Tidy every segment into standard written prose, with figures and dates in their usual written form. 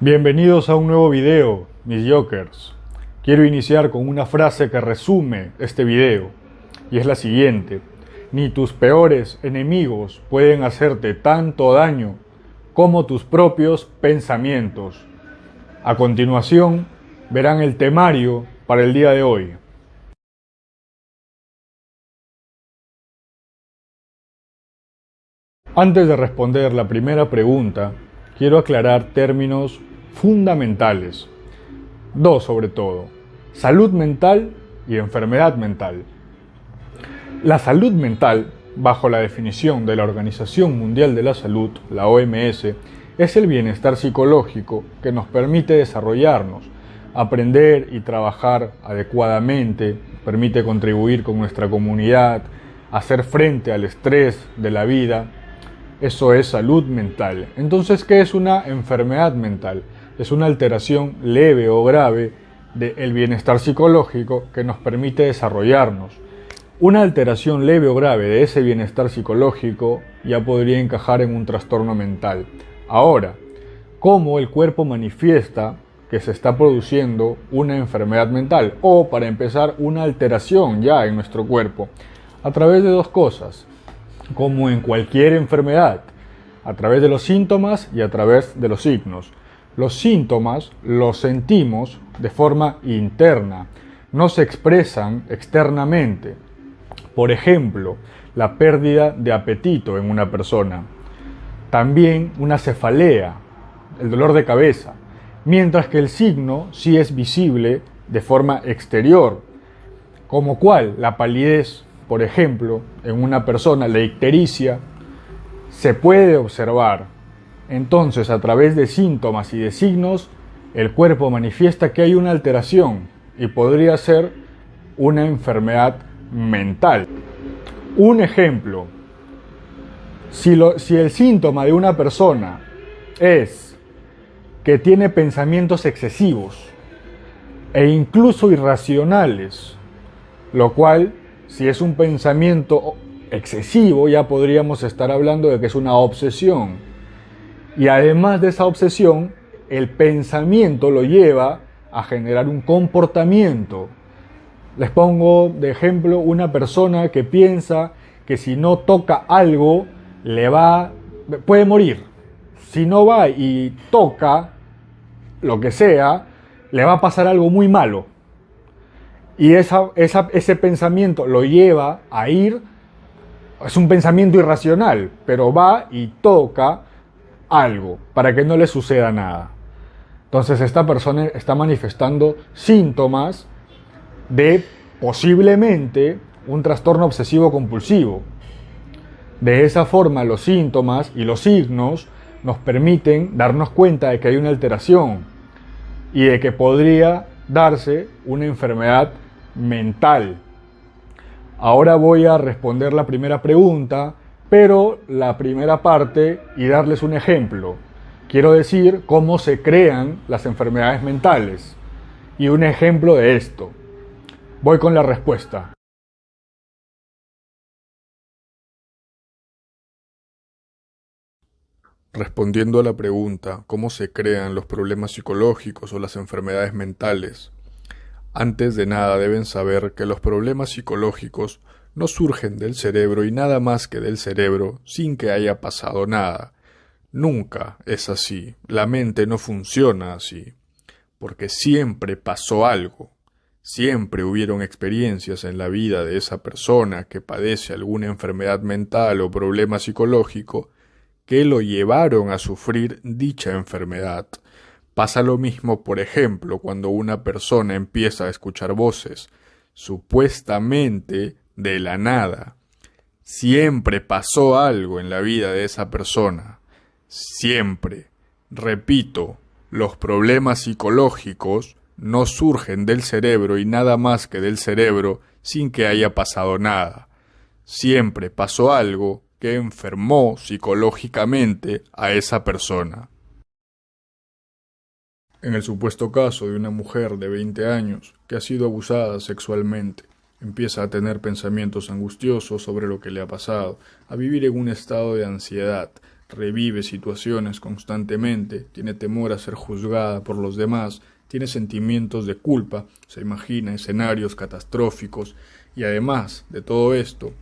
Bienvenidos a un nuevo video, mis Jokers. Quiero iniciar con una frase que resume este video, y es la siguiente: ni tus peores enemigos pueden hacerte tanto daño como tus propios pensamientos. A continuación, verán el temario para el día de hoy. Antes de responder la primera pregunta, quiero aclarar términos fundamentales. Dos sobre todo: salud mental y enfermedad mental. La salud mental, bajo la definición de la Organización Mundial de la Salud, la OMS, es el bienestar psicológico que nos permite desarrollarnos, aprender y trabajar adecuadamente, permite contribuir con nuestra comunidad, hacer frente al estrés de la vida. Eso es salud mental. Entonces, ¿qué es una enfermedad mental? Es una alteración leve o grave del bienestar psicológico que nos permite desarrollarnos. Una alteración leve o grave de ese bienestar psicológico ya podría encajar en un trastorno mental. Ahora, ¿cómo el cuerpo manifiesta que se está produciendo una enfermedad mental? O, para empezar, una alteración ya en nuestro cuerpo. A través de dos cosas. Como en cualquier enfermedad, a través de los síntomas y a través de los signos. Los síntomas los sentimos de forma interna, no se expresan externamente. Por ejemplo, la pérdida de apetito en una persona. También una cefalea, el dolor de cabeza, mientras que el signo sí es visible de forma exterior, como cual la palidez. Por ejemplo, en una persona, la ictericia se puede observar. Entonces, a través de síntomas y de signos, el cuerpo manifiesta que hay una alteración y podría ser una enfermedad mental. Un ejemplo: si el síntoma de una persona es que tiene pensamientos excesivos e incluso irracionales, lo cual, si es un pensamiento excesivo, ya podríamos estar hablando de que es una obsesión. Y además de esa obsesión, el pensamiento lo lleva a generar un comportamiento. Les pongo de ejemplo una persona que piensa que si no toca algo, puede morir. Si no va y toca lo que sea, le va a pasar algo muy malo. Y ese pensamiento lo lleva a ir, es un pensamiento irracional, pero va y toca algo para que no le suceda nada. Entonces esta persona está manifestando síntomas de posiblemente un trastorno obsesivo compulsivo. De esa forma, los síntomas y los signos nos permiten darnos cuenta de que hay una alteración y de que podría darse una enfermedad mental. Ahora voy a responder la primera pregunta, pero la primera parte y darles un ejemplo. Quiero decir cómo se crean las enfermedades mentales y un ejemplo de esto. Voy con la respuesta. Respondiendo a la pregunta, ¿cómo se crean los problemas psicológicos o las enfermedades mentales? Antes de nada deben saber que los problemas psicológicos no surgen del cerebro y nada más que del cerebro sin que haya pasado nada. Nunca es así. La mente no funciona así. Porque siempre pasó algo. Siempre hubieron experiencias en la vida de esa persona que padece alguna enfermedad mental o problema psicológico que lo llevaron a sufrir dicha enfermedad. Pasa lo mismo, por ejemplo, cuando una persona empieza a escuchar voces, supuestamente de la nada. Siempre pasó algo en la vida de esa persona. Siempre. Repito, los problemas psicológicos no surgen del cerebro y nada más que del cerebro sin que haya pasado nada. Siempre pasó algo que enfermó psicológicamente a esa persona. En el supuesto caso de una mujer de 20 años que ha sido abusada sexualmente, empieza a tener pensamientos angustiosos sobre lo que le ha pasado, a vivir en un estado de ansiedad, revive situaciones constantemente, tiene temor a ser juzgada por los demás, tiene sentimientos de culpa, se imagina escenarios catastróficos y además de todo esto,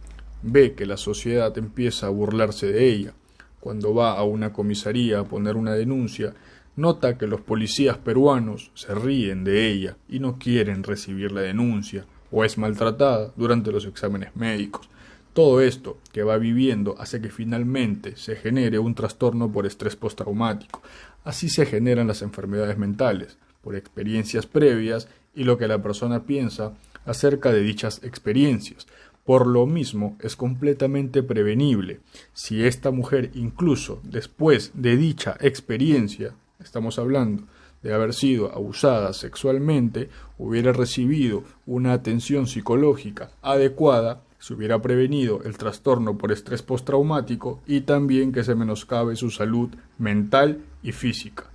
ve que la sociedad empieza a burlarse de ella. Cuando va a una comisaría a poner una denuncia, nota que los policías peruanos se ríen de ella y no quieren recibir la denuncia, o es maltratada durante los exámenes médicos. Todo esto que va viviendo hace que finalmente se genere un trastorno por estrés postraumático. Así se generan las enfermedades mentales, por experiencias previas y lo que la persona piensa acerca de dichas experiencias. Por lo mismo, es completamente prevenible. Si esta mujer, incluso después de dicha experiencia, estamos hablando de haber sido abusada sexualmente, hubiera recibido una atención psicológica adecuada, se hubiera prevenido el trastorno por estrés postraumático y también que se menoscabe su salud mental y física.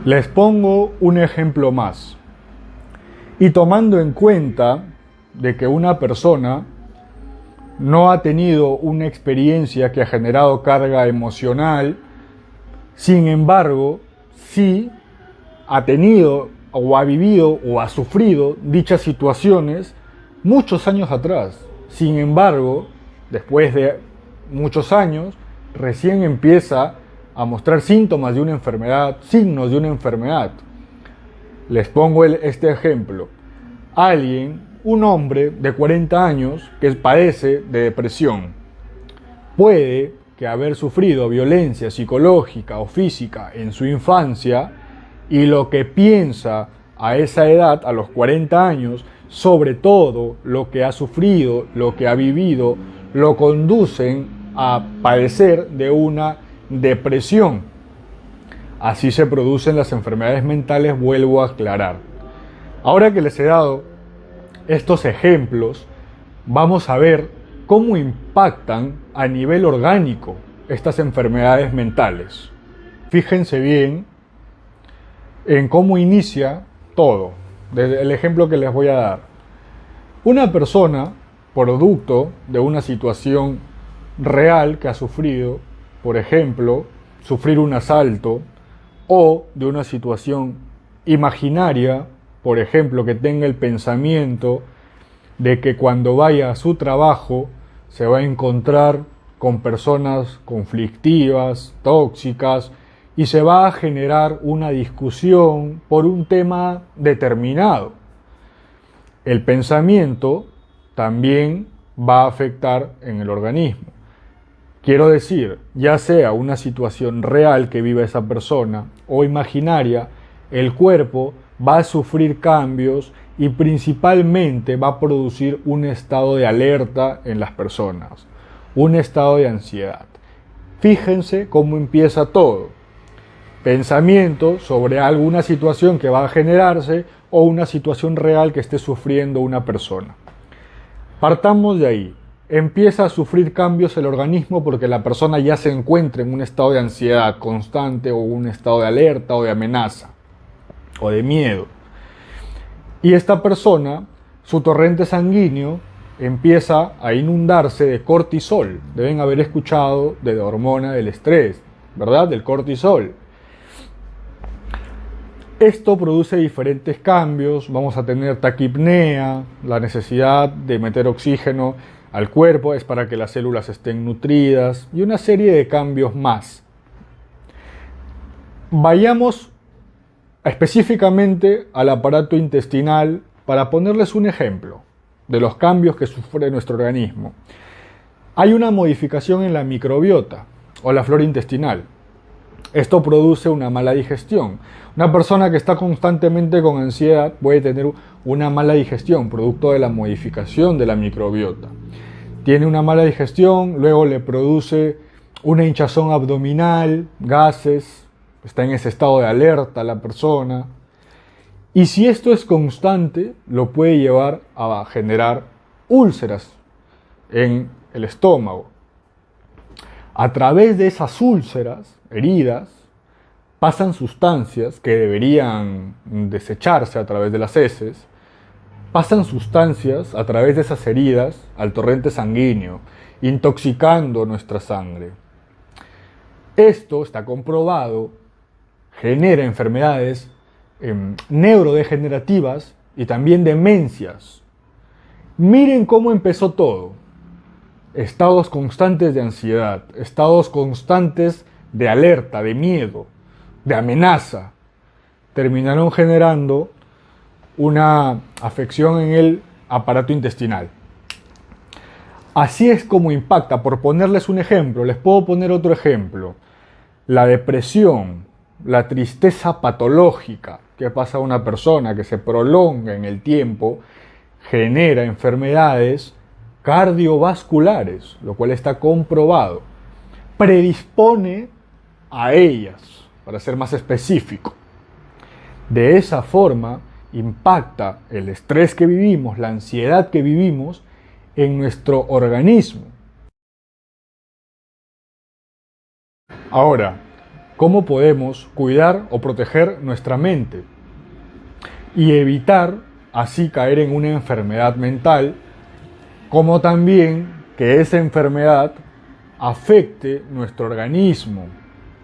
Les pongo un ejemplo más. Y tomando en cuenta de que una persona no ha tenido una experiencia que ha generado carga emocional, sin embargo, sí ha tenido o ha vivido o ha sufrido dichas situaciones muchos años atrás. Sin embargo, después de muchos años, recién empieza a mostrar síntomas de una enfermedad, signos de una enfermedad. Les pongo este ejemplo. Un hombre de 40 años que padece de depresión, puede que haber sufrido violencia psicológica o física en su infancia y lo que piensa a esa edad, a los 40 años, sobre todo lo que ha sufrido, lo que ha vivido, lo conducen a padecer de una depresión. Así se producen las enfermedades mentales, vuelvo a aclarar. Ahora que les he dado estos ejemplos, vamos a ver cómo impactan a nivel orgánico estas enfermedades mentales. Fíjense bien en cómo inicia todo, desde el ejemplo que les voy a dar. Una persona, producto de una situación real que ha sufrido, por ejemplo, sufrir un asalto, o de una situación imaginaria, por ejemplo, que tenga el pensamiento de que cuando vaya a su trabajo se va a encontrar con personas conflictivas, tóxicas, y se va a generar una discusión por un tema determinado. El pensamiento también va a afectar en el organismo. Quiero decir, ya sea una situación real que vive esa persona o imaginaria, el cuerpo va a sufrir cambios y principalmente va a producir un estado de alerta en las personas, un estado de ansiedad. Fíjense cómo empieza todo. Pensamiento sobre alguna situación que va a generarse o una situación real que esté sufriendo una persona. Partamos de ahí. Empieza a sufrir cambios el organismo porque la persona ya se encuentra en un estado de ansiedad constante o un estado de alerta o de amenaza o de miedo. Y esta persona, su torrente sanguíneo empieza a inundarse de cortisol. Deben haber escuchado de la hormona del estrés, ¿verdad? Del cortisol. Esto produce diferentes cambios. Vamos a tener taquipnea, la necesidad de meter oxígeno al cuerpo es para que las células estén nutridas y una serie de cambios más. Vayamos específicamente al aparato intestinal para ponerles un ejemplo de los cambios que sufre nuestro organismo. Hay una modificación en la microbiota o la flora intestinal. Esto produce una mala digestión. Una persona que está constantemente con ansiedad puede tener una mala digestión, producto de la modificación de la microbiota. Tiene una mala digestión, luego le produce una hinchazón abdominal, gases, está en ese estado de alerta la persona. Y si esto es constante, lo puede llevar a generar úlceras en el estómago. A través de esas úlceras, heridas, pasan sustancias que deberían desecharse a través de las heces, pasan sustancias a través de esas heridas al torrente sanguíneo, intoxicando nuestra sangre. Esto está comprobado, genera enfermedades neurodegenerativas y también demencias. Miren cómo empezó todo. Estados constantes de ansiedad, estados constantes de alerta, de miedo, de amenaza, terminaron generando una afección en el aparato intestinal. Así es como impacta. Por ponerles un ejemplo, les puedo poner otro ejemplo. La depresión, la tristeza patológica que pasa a una persona, que se prolonga en el tiempo, genera enfermedades cardiovasculares, lo cual está comprobado. Predispone a ellas, para ser más específico. De esa forma impacta el estrés que vivimos, la ansiedad que vivimos en nuestro organismo. Ahora, ¿cómo podemos cuidar o proteger nuestra mente y evitar así caer en una enfermedad mental, como también que esa enfermedad afecte nuestro organismo?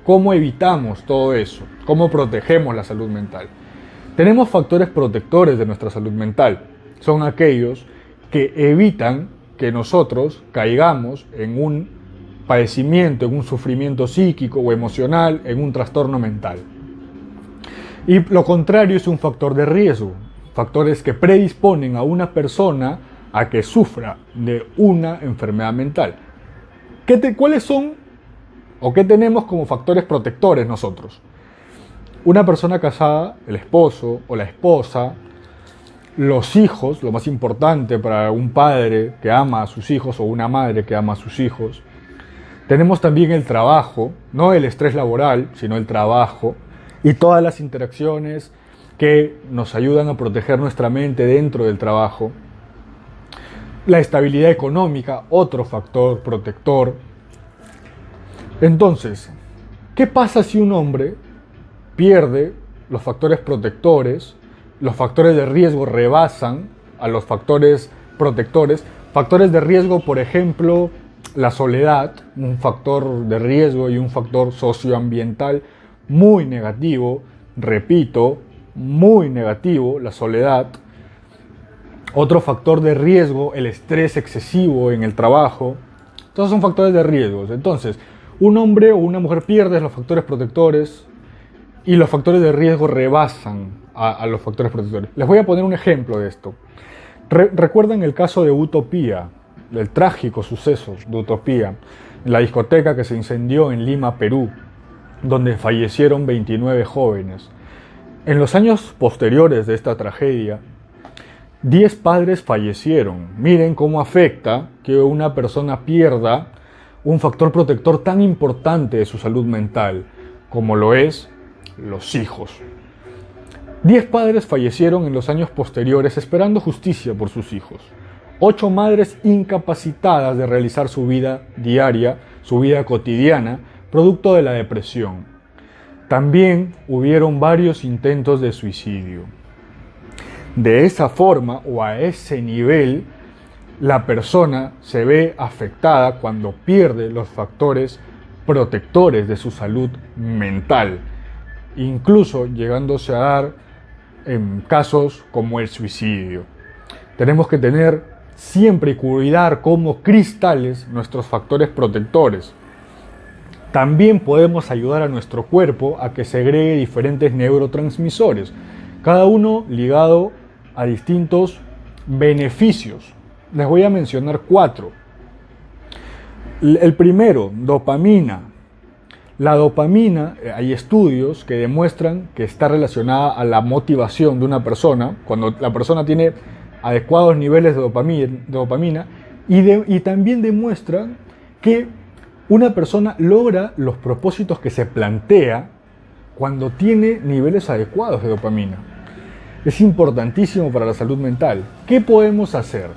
¿Cómo evitamos todo eso? ¿Cómo protegemos la salud mental? Tenemos factores protectores de nuestra salud mental. Son aquellos que evitan que nosotros caigamos en un padecimiento, en un sufrimiento psíquico o emocional, en un trastorno mental. Y lo contrario es un factor de riesgo, factores que predisponen a una persona a que sufra de una enfermedad mental. ¿Cuáles son o qué tenemos como factores protectores nosotros? Una persona casada, el esposo o la esposa, los hijos, lo más importante para un padre que ama a sus hijos o una madre que ama a sus hijos. Tenemos también el trabajo, no el estrés laboral, sino el trabajo y todas las interacciones que nos ayudan a proteger nuestra mente dentro del trabajo. La estabilidad económica, otro factor protector. Entonces, ¿qué pasa si un hombre pierde los factores protectores? Los factores de riesgo rebasan a los factores protectores. Factores de riesgo, por ejemplo, la soledad, un factor de riesgo y un factor socioambiental muy negativo. Repito, muy negativo, la soledad. Otro factor de riesgo, el estrés excesivo en el trabajo. Todos son factores de riesgo. Entonces, un hombre o una mujer pierde los factores protectores y los factores de riesgo rebasan a los factores protectores. Les voy a poner un ejemplo de esto. ¿Recuerdan el caso de Utopía? Del trágico suceso de Utopía, en la discoteca que se incendió en Lima, Perú, donde fallecieron 29 jóvenes. En los años posteriores de esta tragedia, 10 padres fallecieron. Miren cómo afecta que una persona pierda un factor protector tan importante de su salud mental, como lo es los hijos. 10 padres fallecieron en los años posteriores esperando justicia por sus hijos. 8 madres incapacitadas de realizar su vida diaria, su vida cotidiana, producto de la depresión. También hubieron varios intentos de suicidio. De esa forma o a ese nivel, la persona se ve afectada cuando pierde los factores protectores de su salud mental, incluso llegándose a dar en casos como el suicidio. Tenemos que tener siempre y cuidar como cristales nuestros factores protectores. También podemos ayudar a nuestro cuerpo a que segregue diferentes neurotransmisores, cada uno ligado a distintos beneficios. Les voy a mencionar 4. El primero, dopamina. La dopamina, hay estudios que demuestran que está relacionada a la motivación de una persona, cuando la persona tiene adecuados niveles de dopamina y también demuestran que una persona logra los propósitos que se plantea cuando tiene niveles adecuados de dopamina. Es importantísimo para la salud mental. ¿Qué podemos hacer?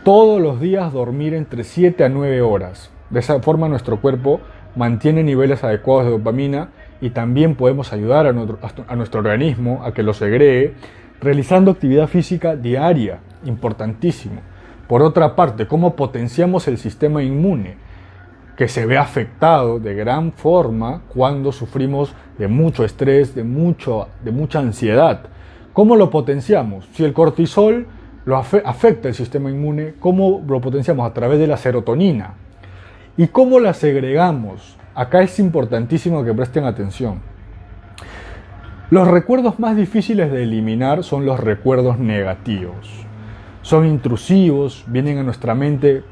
Todos los días dormir entre 7 a 9 horas. De esa forma nuestro cuerpo mantiene niveles adecuados de dopamina y también podemos ayudar a nuestro organismo a que lo segregue realizando actividad física diaria, importantísimo. Por otra parte, ¿cómo potenciamos el sistema inmune? que se ve afectado de gran forma cuando sufrimos de mucho estrés, de mucha ansiedad. ¿Cómo lo potenciamos? Si el cortisol lo afecta el sistema inmune, ¿cómo lo potenciamos? A través de la serotonina. ¿Y cómo la segregamos? Acá es importantísimo que presten atención. Los recuerdos más difíciles de eliminar son los recuerdos negativos. Son intrusivos, vienen a nuestra mente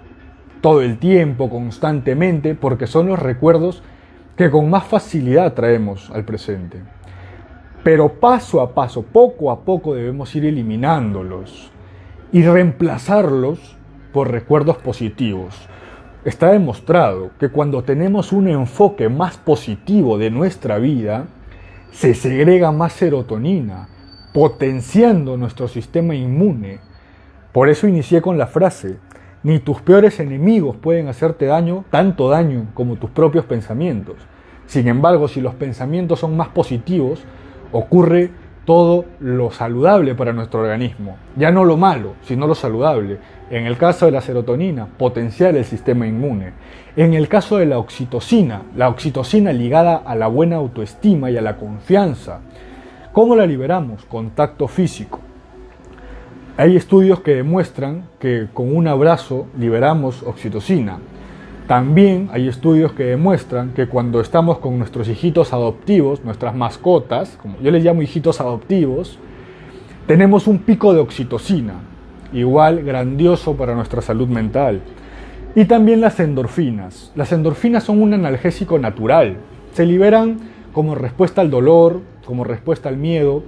todo el tiempo, constantemente, porque son los recuerdos que con más facilidad traemos al presente. Pero paso a paso, poco a poco debemos ir eliminándolos y reemplazarlos por recuerdos positivos. Está demostrado que cuando tenemos un enfoque más positivo de nuestra vida, se segrega más serotonina, potenciando nuestro sistema inmune. Por eso inicié con la frase: ni tus peores enemigos pueden hacerte daño, tanto daño como tus propios pensamientos. Sin embargo, si los pensamientos son más positivos, ocurre todo lo saludable para nuestro organismo. Ya no lo malo, sino lo saludable. En el caso de la serotonina, potenciar el sistema inmune. En el caso de la oxitocina ligada a la buena autoestima y a la confianza. ¿Cómo la liberamos? Contacto físico. Hay estudios que demuestran que con un abrazo liberamos oxitocina. También hay estudios que demuestran que cuando estamos con nuestros hijitos adoptivos, nuestras mascotas, como yo les llamo hijitos adoptivos, tenemos un pico de oxitocina, igual grandioso para nuestra salud mental. Y también las endorfinas. Las endorfinas son un analgésico natural. Se liberan como respuesta al dolor, como respuesta al miedo,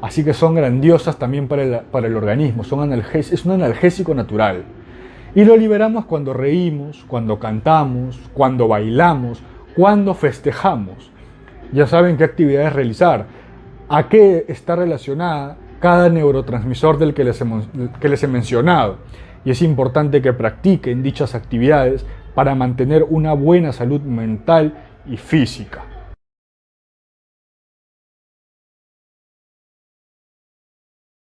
así que son grandiosas también para el organismo. Es un analgésico natural. Y lo liberamos cuando reímos, cuando cantamos, cuando bailamos, cuando festejamos. Ya saben qué actividades realizar, a qué está relacionada cada neurotransmisor del que les he mencionado. Y es importante que practiquen dichas actividades para mantener una buena salud mental y física.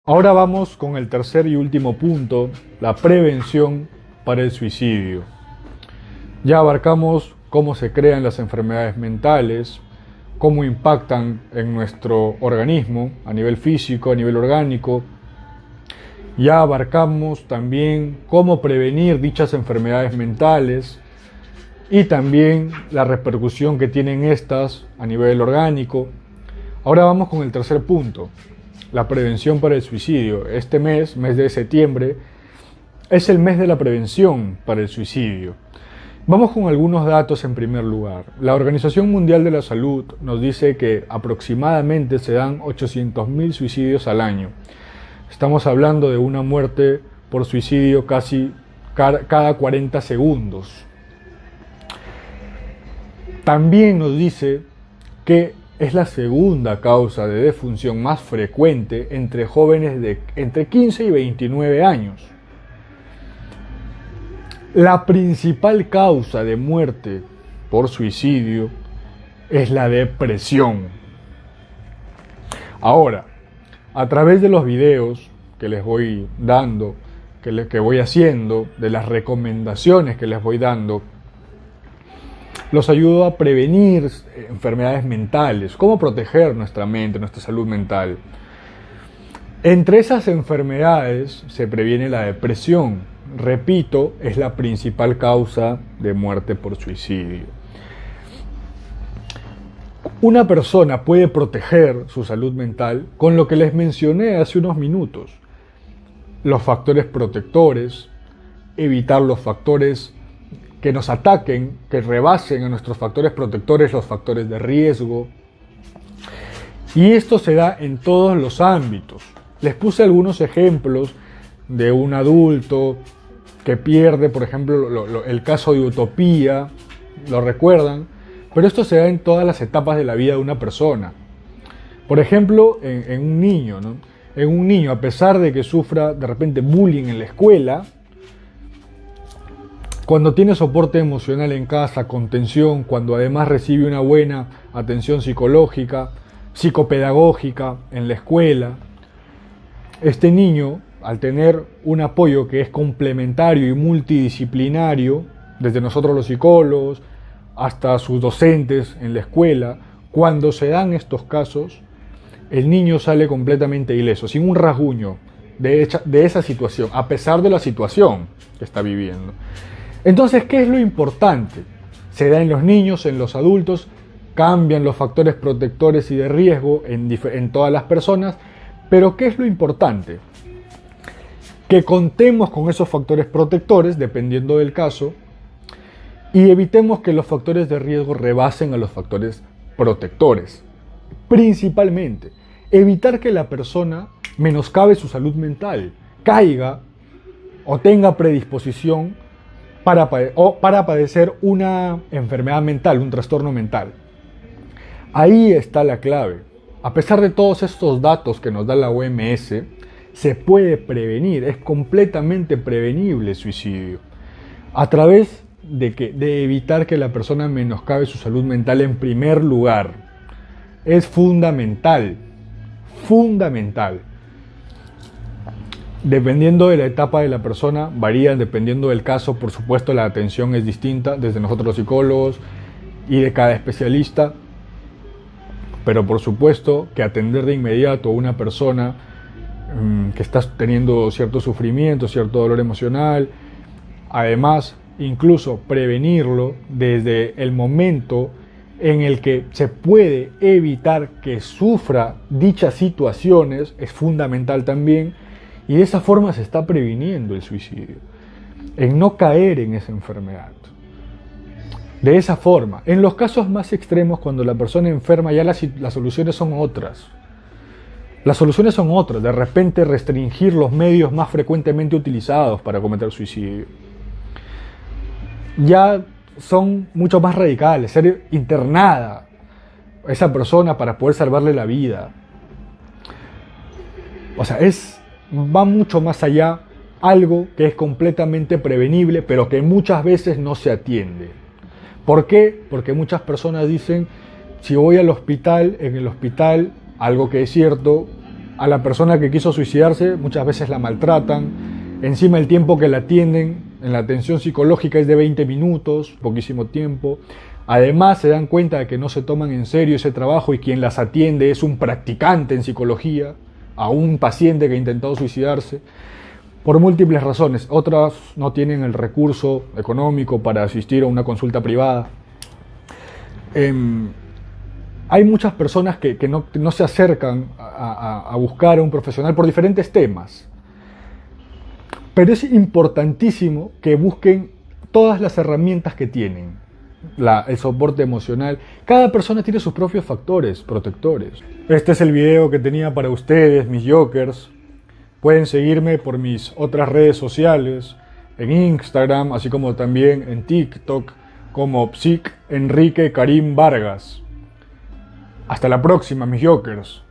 Ahora vamos con el tercer y último punto, la prevención para el suicidio. Ya abarcamos cómo se crean las enfermedades mentales, cómo impactan en nuestro organismo a nivel físico, a nivel orgánico. Ya abarcamos también cómo prevenir dichas enfermedades mentales y también la repercusión que tienen estas a nivel orgánico. Ahora vamos con el tercer punto, la prevención para el suicidio. Este mes de septiembre, es el mes de la prevención para el suicidio. Vamos con algunos datos en primer lugar. La Organización Mundial de la Salud nos dice que aproximadamente se dan 800.000 suicidios al año. Estamos hablando de una muerte por suicidio casi cada 40 segundos. También nos dice que es la segunda causa de defunción más frecuente entre jóvenes de entre 15 y 29 años. La principal causa de muerte por suicidio es la depresión. Ahora, a través de los videos que les voy dando, que voy haciendo, de las recomendaciones que les voy dando, los ayudo a prevenir enfermedades mentales, cómo proteger nuestra mente, nuestra salud mental. Entre esas enfermedades se previene la depresión. Repito, es la principal causa de muerte por suicidio. Una persona puede proteger su salud mental con lo que les mencioné hace unos minutos. Los factores protectores, evitar los factores que nos ataquen, que rebasen a nuestros factores protectores, los factores de riesgo. Y esto se da en todos los ámbitos. Les puse algunos ejemplos de un adulto que pierde, por ejemplo, el caso de Utopía, lo recuerdan, pero esto se da en todas las etapas de la vida de una persona. Por ejemplo, en un niño, ¿no? En un niño, a pesar de que sufra de repente bullying en la escuela, cuando tiene soporte emocional en casa, contención, cuando además recibe una buena atención psicológica, psicopedagógica en la escuela, este niño, al tener un apoyo que es complementario y multidisciplinario, desde nosotros los psicólogos hasta sus docentes en la escuela, cuando se dan estos casos, el niño sale completamente ileso, sin un rasguño de esa situación, a pesar de la situación que está viviendo. Entonces, ¿qué es lo importante? Se da en los niños, en los adultos, cambian los factores protectores y de riesgo en todas las personas, pero ¿qué es lo importante? Que contemos con esos factores protectores, dependiendo del caso, y evitemos que los factores de riesgo rebasen a los factores protectores. Principalmente, evitar que la persona menoscabe su salud mental, caiga o tenga predisposición para padecer una enfermedad mental, un trastorno mental. Ahí está la clave. A pesar de todos estos datos que nos da la OMS, se puede prevenir, es completamente prevenible el suicidio. A través de evitar que la persona menoscabe su salud mental en primer lugar. Es fundamental. Dependiendo de la etapa de la persona, varía dependiendo del caso, por supuesto la atención es distinta desde nosotros los psicólogos y de cada especialista, pero por supuesto que atender de inmediato a una persona que está teniendo cierto sufrimiento, cierto dolor emocional, además incluso prevenirlo desde el momento en el que se puede evitar que sufra dichas situaciones, es fundamental también, y de esa forma se está previniendo el suicidio, en no caer en esa enfermedad. De esa forma, en los casos más extremos, cuando la persona enferma, ya las soluciones son otras. Las soluciones son otras, de repente restringir los medios más frecuentemente utilizados para cometer suicidio. Ya son mucho más radicales, ser internada a esa persona para poder salvarle la vida. O sea, va mucho más allá, algo que es completamente prevenible, pero que muchas veces no se atiende. ¿Por qué? Porque muchas personas dicen, si voy al hospital, en el hospital, algo que es cierto, a la persona que quiso suicidarse muchas veces la maltratan, encima el tiempo que la atienden en la atención psicológica es de 20 minutos, poquísimo tiempo. Además se dan cuenta de que no se toman en serio ese trabajo y quien las atiende es un practicante en psicología, a un paciente que ha intentado suicidarse, por múltiples razones. Otras no tienen el recurso económico para asistir a una consulta privada. Hay muchas personas que no se acercan a buscar a un profesional por diferentes temas. Pero es importantísimo que busquen todas las herramientas que tienen. El soporte emocional. Cada persona tiene sus propios factores protectores. Este es el video que tenía para ustedes, mis jokers. Pueden seguirme por mis otras redes sociales, en Instagram, así como también en TikTok, como Psic Enrique Karim Vargas. Hasta la próxima, mis jokers.